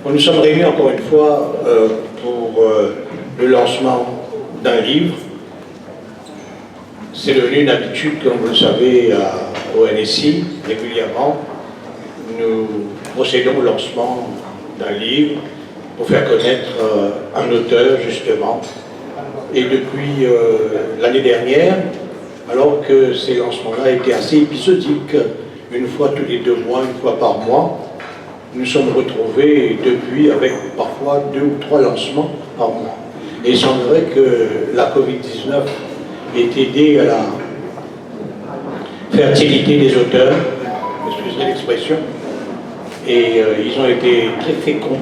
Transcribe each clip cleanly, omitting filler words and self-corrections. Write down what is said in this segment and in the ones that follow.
Bon, nous sommes réunis encore une fois pour le lancement d'un livre. C'est devenu une habitude, comme vous le savez, au NSI, régulièrement. Nous procédons au lancement d'un livre pour faire connaître un auteur, justement. Et depuis l'année dernière, alors que ces lancements-là étaient assez épisodiques, une fois tous les 2 mois, une fois par mois, nous sommes retrouvés depuis avec parfois 2 ou 3 lancements par mois. Et il semblerait que la Covid-19 ait aidé à la fertilité des auteurs, excusez l'expression, et ils ont été très féconds,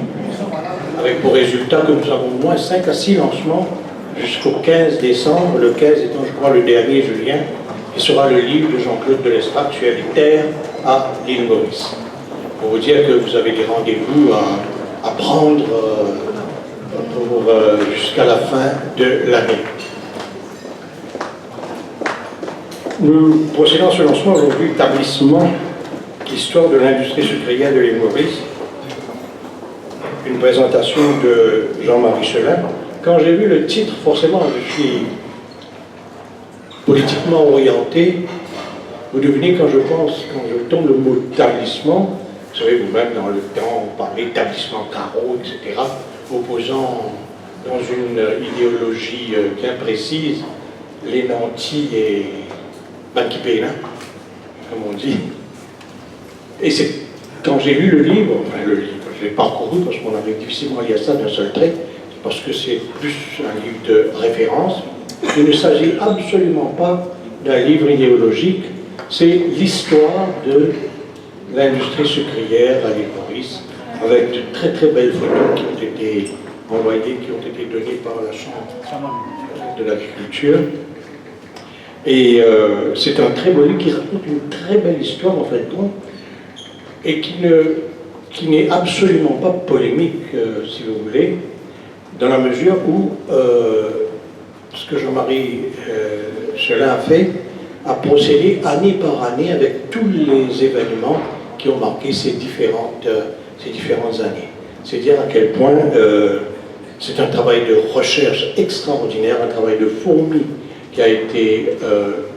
avec pour résultat que nous avons au moins 5 à 6 lancements jusqu'au 15 décembre, le 15 étant, je crois, le dernier, Julien, qui sera le livre de Jean-Claude Delestrac sur les terres à l'île Maurice. Pour vous dire que vous avez des rendez-vous à prendre jusqu'à la fin de l'année. Nous procédons à ce lancement aujourd'hui, établissement Histoire de l'industrie sucrière de l'île Maurice, une présentation de Jean-Marie Chelin. Quand j'ai vu le titre, forcément, je suis politiquement orienté. Vous devinez, quand je tombe le mot établissement, vous savez, vous-même, dans le temps, on parlait d'établissement carreau, etc., opposant dans une idéologie bien précise les nantis et Banquipéna, comme on dit. Et c'est quand j'ai lu le livre, je l'ai parcouru parce qu'on avait difficilement lié à ça d'un seul trait, parce que c'est plus un livre de référence. Il ne s'agit absolument pas d'un livre idéologique, c'est l'histoire de l'industrie sucrière à l'île Maurice, avec de très très belles photos qui ont été envoyées, qui ont été données par la Chambre de l'agriculture. Et c'est un très beau livre qui raconte une très belle histoire en fait, et qui n'est absolument pas polémique, si vous voulez, dans la mesure où ce que Jean-Marie Chelin a fait, a procédé année par année avec tous les événements qui ont marqué ces différentes années. C'est dire à quel point c'est un travail de recherche extraordinaire, un travail de fourmi qui a été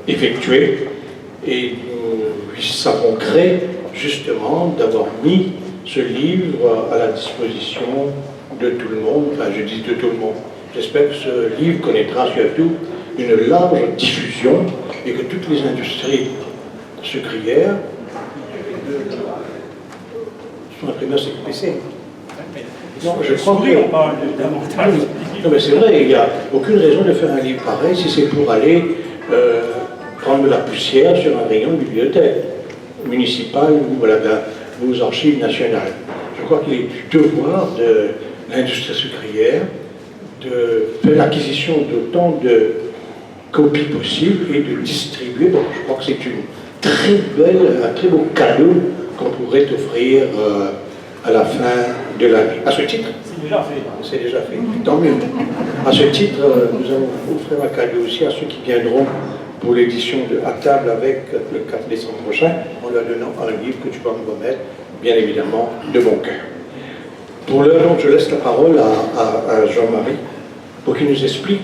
effectué, et nous savons créer justement d'avoir mis ce livre à la disposition de tout le monde, enfin je dis de tout le monde. J'espère que ce livre connaîtra surtout une large diffusion et que toutes les industries sucrières sont imprimées à CQPC. Non, je crois que... Non, mais c'est vrai, il n'y a aucune raison de faire un livre pareil si c'est pour aller prendre de la poussière sur un rayon de bibliothèque municipale ou voilà, aux archives nationales. Je crois qu'il est du devoir de l'industrie sucrière de faire l'acquisition d'autant de copies possibles et de distribuer. Bon, je crois que c'est un très beau cadeau qu'on pourrait offrir à la fin de l'année. À ce titre, c'est déjà fait. C'est déjà fait, tant mieux. À ce titre, nous allons offrir un cadeau aussi à ceux qui viendront pour l'édition de À table avec le 4 décembre prochain, en leur donnant un livre que tu vas me remettre, bien évidemment, de mon cœur. Pour l'heure, donc, je laisse la parole à Jean-Marie pour qu'il nous explique,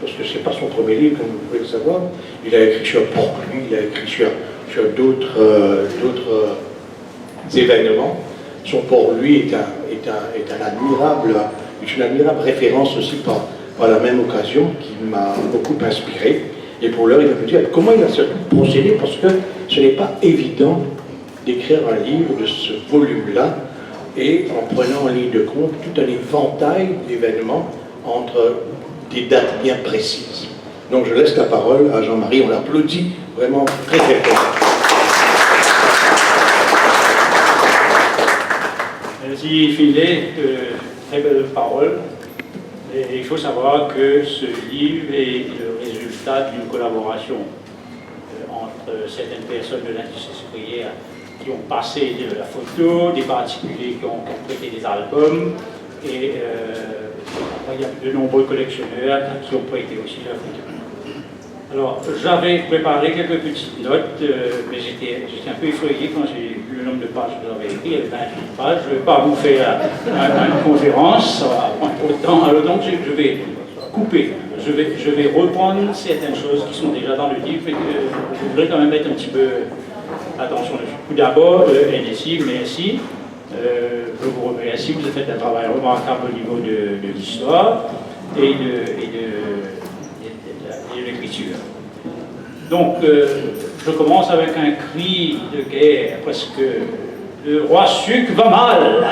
parce que ce n'est pas son premier livre, comme vous pouvez le savoir. Il a écrit sur Port-Louis, il a écrit sur d'autres événements. Son Port-Louis est une admirable référence aussi par la même occasion qui m'a beaucoup inspiré. Et pour l'heure, il va nous dire comment il a surtout procédé, parce que ce n'est pas évident d'écrire un livre de ce volume-là, et en prenant en ligne de compte tout un éventail d'événements entre des dates bien précises. Donc je laisse la parole à Jean-Marie, on l'applaudit vraiment très très fort. Merci Philé, très belle parole. Et il faut savoir que ce livre est le résultat d'une collaboration entre certaines personnes de l'industrie sucrière qui ont passé de la photo, des particuliers qui ont prêté des albums, et il y a de nombreux collectionneurs qui ont prêté aussi la photo. Alors, j'avais préparé quelques petites notes, mais j'étais un peu effrayé quand j'ai vu le nombre de pages que j'avais écrit. Il y avait 28 pages. Je ne vais pas vous faire une conférence, ça va prendre trop de temps. Alors, donc, je vais couper. Je vais reprendre certaines choses qui sont déjà dans le livre, mais que je voudrais quand même mettre un petit peu attention dessus. Tout d'abord, NSI, merci. Je vous remercie, vous avez fait un travail remarquable au niveau de l'histoire et de l'écriture. Donc, je commence avec un cri de guerre, parce que le roi Suc va mal.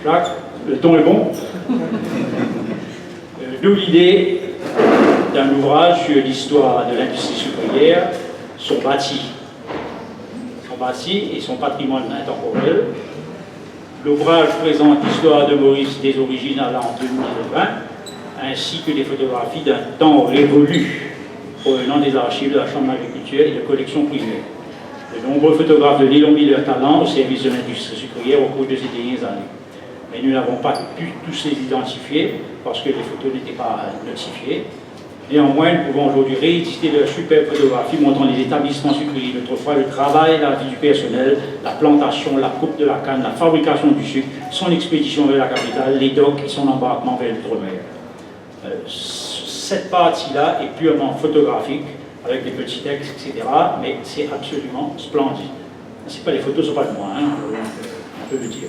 Jacques, le ton est bon. D'où l'idée d'un ouvrage sur l'histoire de l'industrie sucrière, son bâti et son patrimoine intemporel. L'ouvrage présente l'histoire de Maurice des origines allant en 2020, ainsi que des photographies d'un temps révolu provenant des archives de la Chambre d'agriculture et de collections privées. De nombreux photographes de l'île ont mis leur talent au service de l'industrie sucrière au cours de ces dernières années. Mais nous n'avons pas pu tous les identifier parce que les photos n'étaient pas notifiées. Néanmoins, nous pouvons aujourd'hui rééditer leurs superbes photographies montrant les établissements sucriers d'autrefois, le travail, la vie du personnel, la plantation, la coupe de la canne, la fabrication du sucre, son expédition vers la capitale, les docks et son embarquement vers l'outre-mer. Cette partie-là est purement photographique, avec des petits textes, etc., mais c'est absolument splendide. Ce pas les photos, ce ne sont pas de moi, hein, on peut le dire.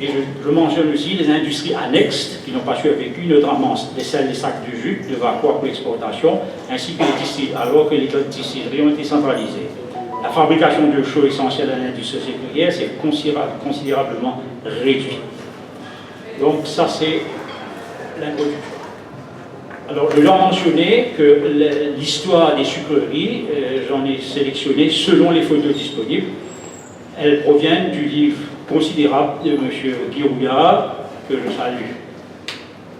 Et je mentionne aussi les industries annexes qui n'ont pas survécu, notamment les sacs de jus, de vapeur pour l'exportation, ainsi que les distilleries, alors que les distilleries ont été centralisées. La fabrication de chaux essentiels à l'industrie sucrière s'est considérablement réduite. Donc ça, c'est l'introduction. Alors, je dois mentionner que l'histoire des sucreries, j'en ai sélectionné selon les photos disponibles. Elles proviennent du livre considérable de M. Guy Rouillard, que je salue,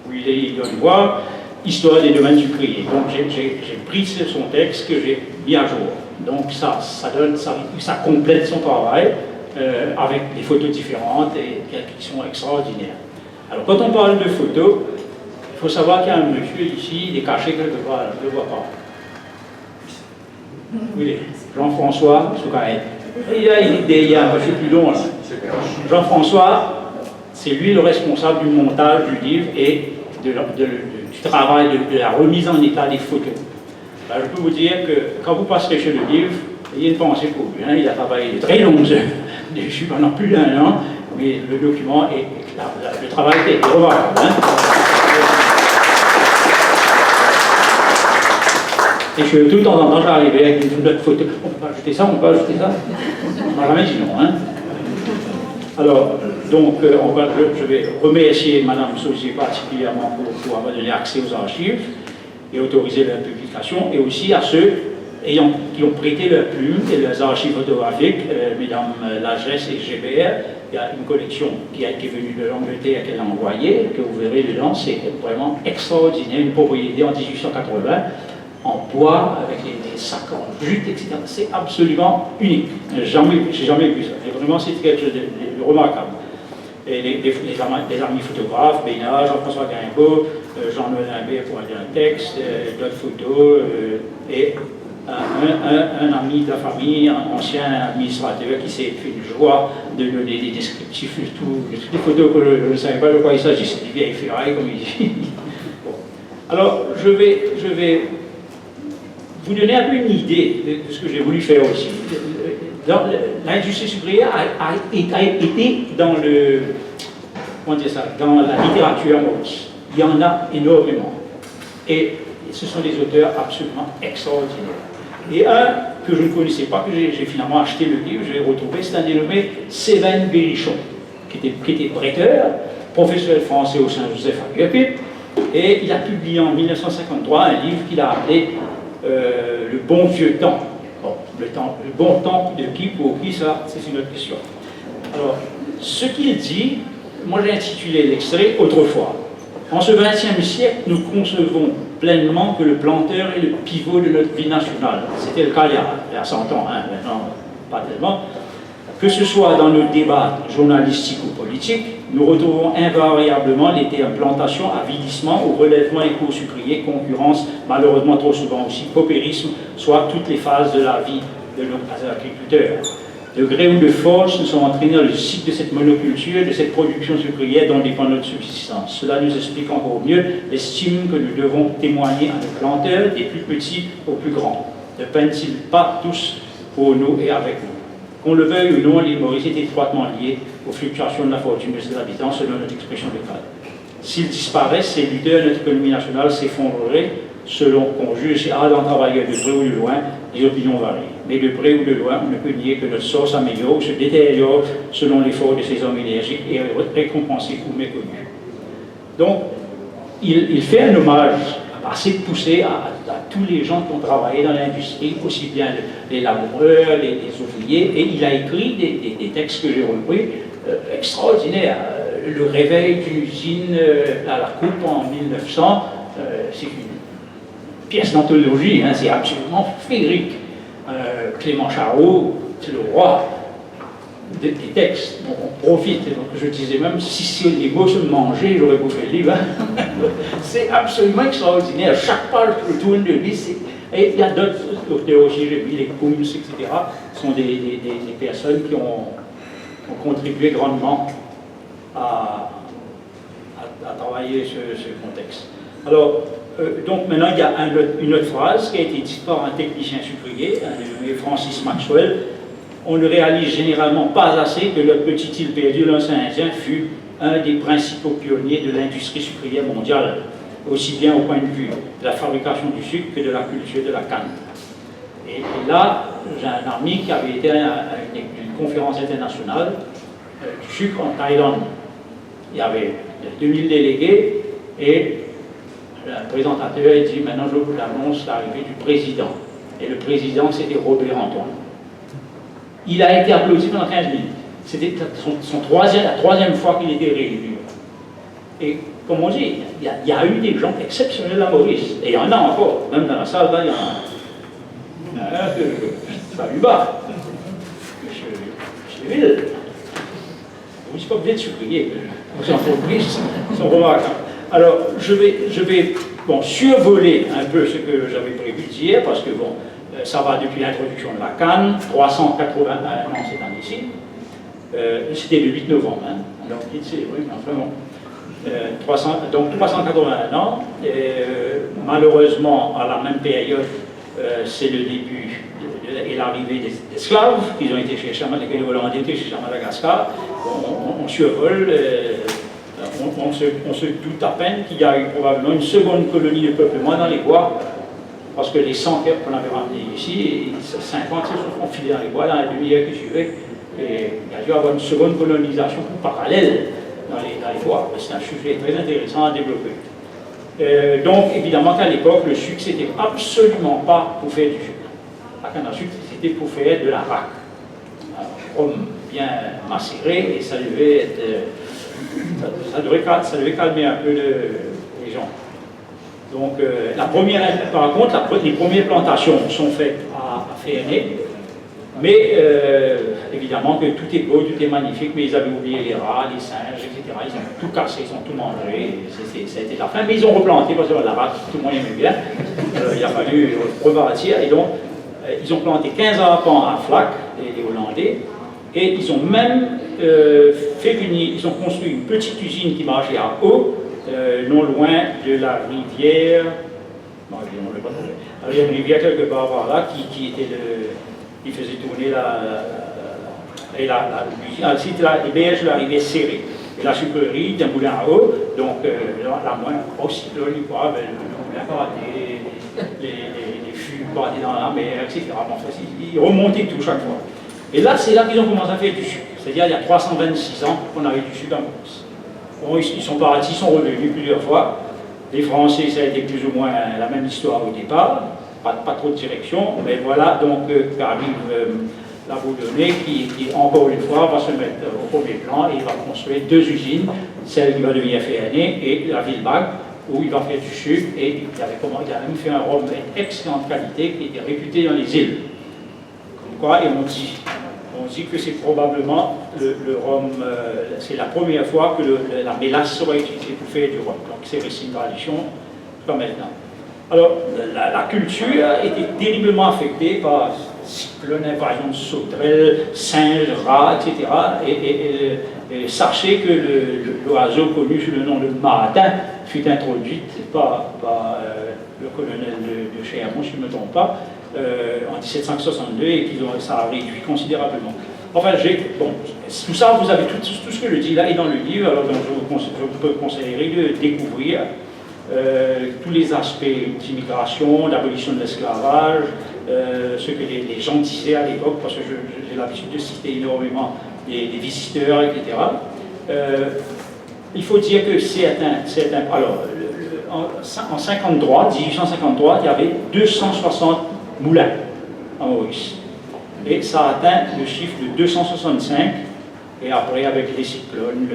où il donne voir Histoire des domaines sucriers. Donc j'ai pris son texte que j'ai mis à jour. Donc ça complète son travail avec des photos différentes et qui sont extraordinaires. Alors quand on parle de photos, il faut savoir qu'il y a un monsieur ici, il est caché quelque part, je ne le vois pas. Oui, Jean-François Soukaret. Il y a un monsieur plus long là. Jean-François, c'est lui le responsable du montage du livre et du travail, de la remise en état des photos. Alors, je peux vous dire que quand vous passerez chez le livre, ayez une pensée pour lui. Hein, il a travaillé de très longues heures dessus pendant plus d'1 an, mais le document et le travail est remarquable. Hein. Et je, tout le temps en temps, j'arrivais avec une autre photo. On peut pas ajouter ça, on peut ajouter ça. On m'a jamais dit non. Hein. Alors, donc, je vais remercier Mme Sauzier particulièrement pour avoir donné accès aux archives et autoriser leur publication, et aussi à ceux qui ont prêté leurs plumes et leurs archives photographiques, Mesdames Lagesse et Gébert. Il y a une collection qui est venue de l'Angleterre qu'elle a envoyée, que vous verrez dedans, c'est vraiment extraordinaire, une propriété en 1880, en bois, avec les sacs en jute, etc. C'est absolument unique. J'ai jamais vu ça. Et vraiment, c'est quelque chose de remarquable. Et les amis photographes, Bénard, Jean-François Guimbaud, Jean-Noël Imbert pour un texte, d'autres photos, et un ami de la famille, un ancien administrateur qui s'est fait une joie de donner des descriptifs de toutes les photos que je ne savais pas de quoi il s'agissait, des vieilles ferrailles, comme il dit. Bon. Alors, je vais vous donner un peu une idée de ce que j'ai voulu faire aussi. L'industrie sucrière a été dans dans la littérature maurice. Il y en a énormément. Et ce sont des auteurs absolument extraordinaires. Et un que je ne connaissais pas, que j'ai finalement acheté le livre, je l'ai retrouvé, c'est un dénommé Séven Berrichon, qui était prêteur, professeur de français au Saint-Joseph à Guépé, et il a publié en 1953 un livre qu'il a appelé Le bon vieux temps. Bon, le bon temps de qui, pour qui, ça, c'est une autre question. Alors, ce qu'il dit, moi j'ai intitulé l'extrait Autrefois. En ce XXe siècle, nous concevons pleinement que le planteur est le pivot de notre vie nationale. C'était le cas il y a 100 ans, hein, maintenant pas tellement. Que ce soit dans nos débats journalistiques ou politiques, nous retrouvons invariablement les termes plantation, avidissement ou relèvement éco-sucrier, concurrence, malheureusement trop souvent aussi paupérisme, soit toutes les phases de la vie de nos agriculteurs. De gré ou de force, nous sommes entraînés dans le cycle de cette monoculture, de cette production sucrière dont dépend notre subsistance. Cela nous explique encore mieux l'estime que nous devons témoigner à nos planteurs, des plus petits aux plus grands. Ne peinent-ils pas tous pour nous et avec nous? Qu'on le veuille ou non, l'île Maurice est étroitement liée aux fluctuations de la fortune de ses habitants, selon notre expression locale. S'ils disparaissent, ces lutteurs de notre économie nationale s'effondreraient, selon qu'on juge ardent travailleurs de près ou de loin, les opinions varient. Mais de près ou de loin, on ne peut nier que notre sort s'améliore ou se détériore selon l'effort de ces hommes énergiques et récompensés ou méconnus. Donc, il fait un hommage assez poussé à tous les gens qui ont travaillé dans l'industrie, aussi bien les laboureurs, les ouvriers, et il a écrit des textes que j'ai repris extraordinaires. Le réveil d'une usine à la coupe en 1900, c'est une pièce d'anthologie, hein, c'est absolument féerique. Clément Charot, c'est le roi des textes. Bon, on profite, donc je disais même, si les mots se mangeaient, j'aurais bouffé le livre. Hein. C'est absolument extraordinaire. Chaque page que je tourne de lui, et il y a d'autres auteurs aussi, j'ai mis les Coons, etc. sont des personnes qui ont contribué grandement à travailler ce contexte. Alors, donc maintenant, il y a une autre phrase qui a été dite par un technicien sucrier, un dénommé Francis Maxwell. On ne réalise généralement pas assez que notre petite île perdue, l'océan Indien, fut un des principaux pionniers de l'industrie sucrière mondiale, aussi bien au point de vue de la fabrication du sucre que de la culture de la canne. Et là, j'ai un ami qui avait été à une conférence internationale du sucre en Thaïlande. Il y avait 2000 délégués et le présentateur a dit: maintenant je vous annonce l'arrivée du président. Et le président, c'était Robert Antoine. Il a été applaudi pendant 15 minutes. C'était la troisième fois qu'il était réélu. Et comme on dit, il y a eu des gens exceptionnels à Maurice. Et il y en a encore. Même dans la salle, là, il y en a un que je salue bas. Monsieur Ville. Vous ne dites pas que vous êtes sucrier. Vos entreprises sont remarquables. Alors, je vais survoler un peu ce que j'avais prévu de dire, parce que bon, ça va depuis l'introduction de la canne, 381 ans cette année-ci. C'était le 8 novembre, hein. Alors, c'est oui, enfin bon. Donc 381 ans. Malheureusement, à la même période, c'est le début et l'arrivée des esclaves, qui ont été cherchés les Hollandais étaient cherchés à Madagascar. On survole. On se doute à peine qu'il y a eu probablement une seconde colonie de peuplement dans les bois, parce que les 100 qu'on avait ramenés ici, 50 se sont enfilés dans les bois dans la demi-heure qui suivait, et il y a dû y avoir une seconde colonisation parallèle dans les bois. C'est un sujet très intéressant à développer. Donc évidemment qu'à l'époque, le sucre, c'était absolument pas pour faire du sucre. La canne à sucre, c'était pour faire de la raque. Un rhum bien macéré, et ça devait être... Ça devait calmer un peu les gens. Donc, par contre, les premières plantations sont faites à Ferney, mais évidemment que tout est beau, tout est magnifique, mais ils avaient oublié les rats, les singes, etc. Ils ont tout cassé, ils ont tout mangé, ça a été la fin, mais ils ont replanté, parce que la race, tout le monde aimait bien. Il a fallu rebâtir, et donc, ils ont planté 15 arpents à Flac, les Hollandais, et ils ont même ils ont construit une petite usine qui marchait à eau, non loin de la rivière. Non, on ne l'a pas trouvé. Il y a une rivière quelque part par là qui faisait tourner c'était la berge de la rivière Serrée. Et la sucrerie d'un moulin à eau, donc la moins aussi le moulin paraît, les fûts paraît dans la mer, etc. Bon, ils remontaient tout chaque fois. Et là, c'est là qu'ils ont commencé à faire du sucre. C'est-à-dire, il y a 326 ans qu'on avait du sucre en Maurice. Bon, ils sont partis, ils sont revenus plusieurs fois. Les Français, ça a été plus ou moins la même histoire au départ. Pas trop de direction. Mais voilà, donc, arrive la Bourdonnais qui, encore une fois, va se mettre au premier plan et il va construire 2 usines. Celle qui va devenir Ferney et la Villebague, où il va faire du sucre. Et il a même fait un rhum d'excellente qualité qui était réputé dans les îles. Et on dit dit que c'est probablement le rhum, c'est la première fois que la mélasse sera utilisée pour faire du rhum. Donc c'est resté une tradition comme maintenant. Alors, la culture était terriblement affectée par cyclone, invasion de sauterelles, singes, rats, etc. Et sachez que l'oiseau connu sous le nom de martin fut introduit par le colonel de Chermont, si je ne me trompe pas, en 1762, et ça a réduit considérablement. Enfin, bon, tout ça, vous avez tout ce que je dis là est dans le livre, alors donc je vous conseillerais de découvrir tous les aspects d'immigration, d'abolition de l'esclavage, ce que les gens disaient à l'époque, parce que j'ai l'habitude de citer énormément des visiteurs, etc. Il faut dire que alors, en 1853, il y avait 260 moulins en Maurice. Et ça a atteint le chiffre de 265, et après avec les cyclones.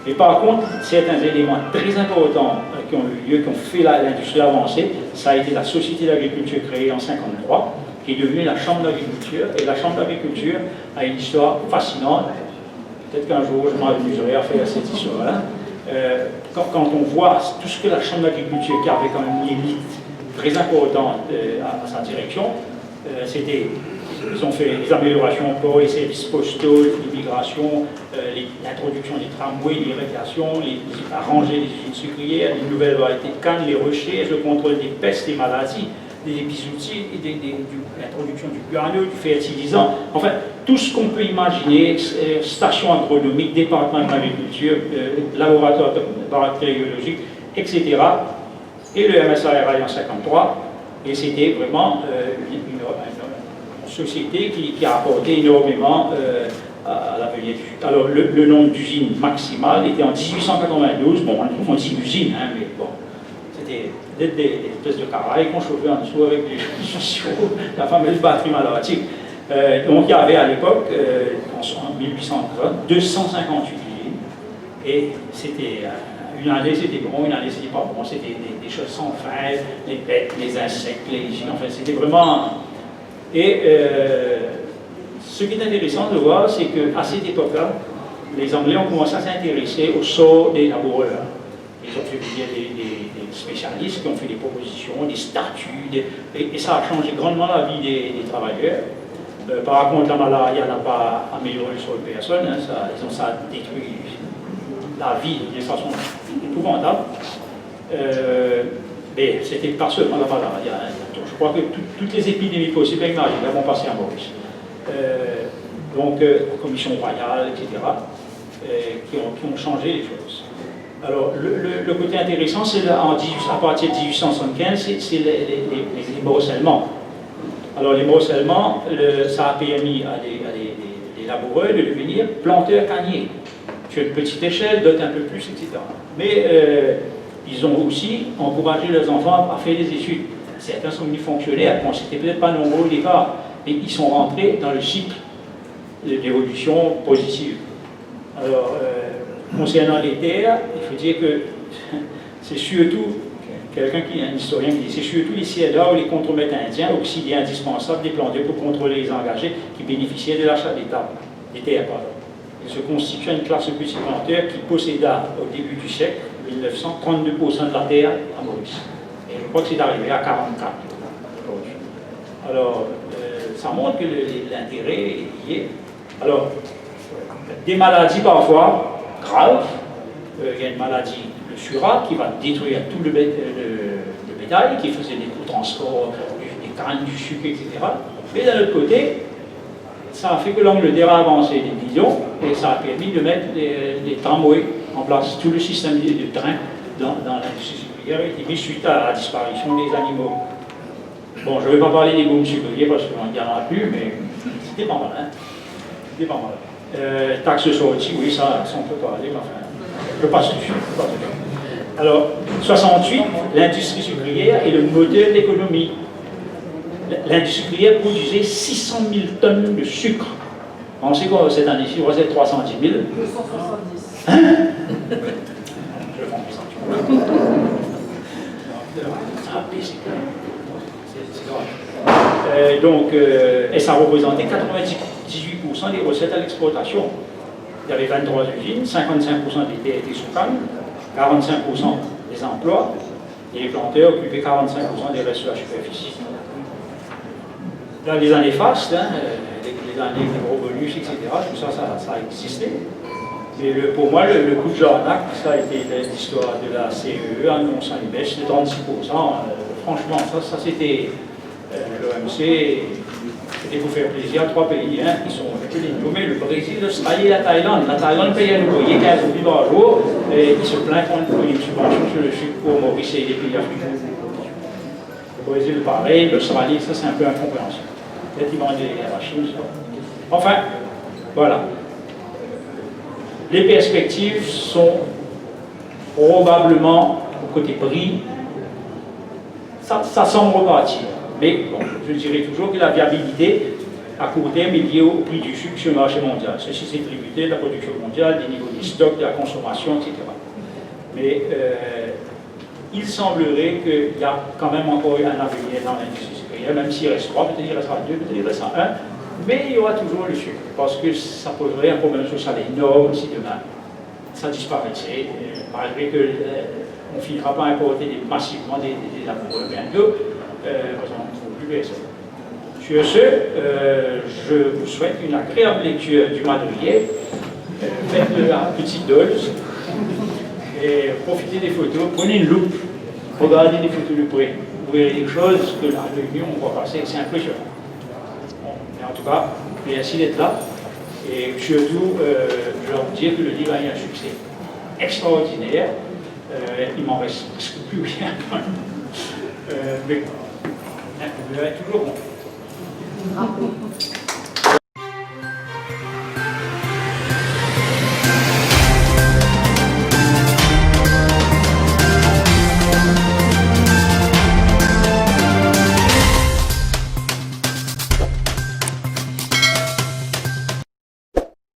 Mais par contre, certains éléments très importants qui ont eu lieu, qui ont fait l'industrie avancer, ça a été la Société d'agriculture créée en 1953, qui est devenue la Chambre d'agriculture. Et la Chambre d'agriculture a une histoire fascinante. Peut-être qu'un jour, je m'amuserai à faire cette histoire-là. Quand on voit tout ce que la Chambre d'agriculture, qui avait quand même une élite très importante à sa direction, ils ont fait des améliorations pour les services postaux, l'immigration, l'introduction des tramways, l'irrigation, arranger les usines sucrières, les nouvelles variétés de canne, les recherches, le contrôle des pestes, des maladies, des épizooties, l'introduction du guano, du fertilisant, enfin, tout ce qu'on peut imaginer, stations agronomiques, département de l'agriculture, laboratoire bactériologique, etc. Et le MSA est en 1953, et c'était vraiment une société qui a apporté énormément à l'avenir du Sud. Alors, le nombre d'usines maximales était en 1892, bon, on dit usine, hein, mais bon, c'était des espèces de caraïbes qu'on chauffait en dessous avec des sociaux, la fameuse batterie maladie. Donc, il y avait à l'époque, en 1830, 258 usines, et c'était une année c'était bon, une année c'était pas bon, c'était des choses sans fin, les bêtes, les insectes, les usines, enfin, c'était vraiment. Et ce qui est intéressant de voir, c'est qu'à cette époque-là, les Anglais ont commencé à s'intéresser au sort des laboureurs. Ils ont fait venir des spécialistes qui ont fait des propositions, des statuts, et ça a changé grandement la vie des travailleurs. Par contre, la malaria n'a pas amélioré sur personne, hein, ça a détruit la vie de façon épouvantable. Mais c'était pas seulement la malaria. Je crois que toutes les épidémies possibles et imaginables vont passer à Maurice. Donc, la commission royale, etc., qui ont changé les choses. Alors, le côté intéressant, c'est à partir de 1875, c'est les morcellements. Alors, les morcellements, ça a permis à des laboureurs de devenir planteurs canniers. Sur une petite échelle, d'autres un peu plus, etc. Mais ils ont aussi encouragé leurs enfants à faire des études. Certains sont venus fonctionnaires, bon, c'était peut-être pas nombreux au départ, mais ils sont rentrés dans le cycle d'évolution positive. Alors, concernant les terres, il faut dire que c'est surtout, un historien qui dit, c'est surtout les CLA ou les contremaîtres indiens, auxiliaires indispensables des planteurs pour contrôler les engagés qui bénéficiaient de l'achat des terres. Il se constitue une classe de petits planteurs qui posséda au début du siècle 1900 32% de la terre à Maurice. Et je crois que c'est arrivé à 44 aujourd'hui. Alors, ça montre que l'intérêt y est. Alors, des maladies parfois graves. Il y a une maladie, le Surat, qui va détruire tout le bétail, qui faisait des transports, des cannes, du sucre, etc. Mais d'un autre côté, ça a fait que l'Angleterre a avancé des visions et ça a permis de mettre des tramways en place. Tout le système de train dans l'industrie sucrière a été mis suite à la disparition des animaux. Bon, je ne vais pas parler des booms sucriers parce qu'il n'y en a plus, mais c'était pas mal. Hein? C'était pas mal. Taxe sortie, oui, ça on peut parler, mais enfin, je passe dessus. Alors, 68, l'industrie sucrière est le moteur de l'économie. L'industrie sucrière produisait 600 000 tonnes de sucre. On sait quoi cette année-ci, on va être 310 000. 270. Hein? Je prends ça. Donc, et ça représentait 98% 55% des recettes à l'exportation. Il y avait 23 usines, 55% des terres étaient sous canne, 45% des emplois, et les planteurs occupaient 45% des restes de la superficie. Dans les années fastes, hein, les années de gros bonus, etc., tout ça, ça a existé. Mais pour moi, le coup de Jarnac, ça a été l'histoire de la CEE, annonçant une baisse de 36%. Franchement, ça c'était l'OMC. C'était pour faire plaisir à 3 pays hein, qui sont les nommés, le Brésil, l'Australie et la Thaïlande. La Thaïlande paye à nouveau 15 000 par jour et ils se plaignent qu'on ait une subvention sur le sucre pour Maurice et les pays africains. Le Brésil, pareil, l'Australie, ça c'est un peu incompréhensible. Peut-être qu'ils vendent la Chine, ça. Enfin, voilà. Les perspectives sont probablement, au côté prix, ça semble repartir. Mais bon, je dirais toujours que la viabilité à court terme est liée au prix du sucre sur le marché mondial. Ceci c'est tributé de la production mondiale, des niveaux des stocks, de la consommation, etc. Mais il semblerait qu'il y a quand même encore un avenir dans l'industrie sucrière, même s'il reste 3, peut-être il restera 2, peut-être il restera 1, mais il y aura toujours le sucre, parce que ça poserait un problème social énorme si demain ça disparaissait, malgré qu'on ne finira pas importer massivement des amoureux bientôt. Parce qu'on ne trouve plus personne. Sur ce, je vous souhaite une agréable lecture du Madrier, faites-le à petite dose, et profitez des photos, prenez une loupe, regardez des photos de près, vous verrez des choses que la réunion on va passer, c'est impressionnant. Bon, mais en tout cas, merci d'être là, et surtout, je vais vous dire que le livre a eu un succès extraordinaire, il m'en reste presque plus rien, mais vous verrez toujours bon.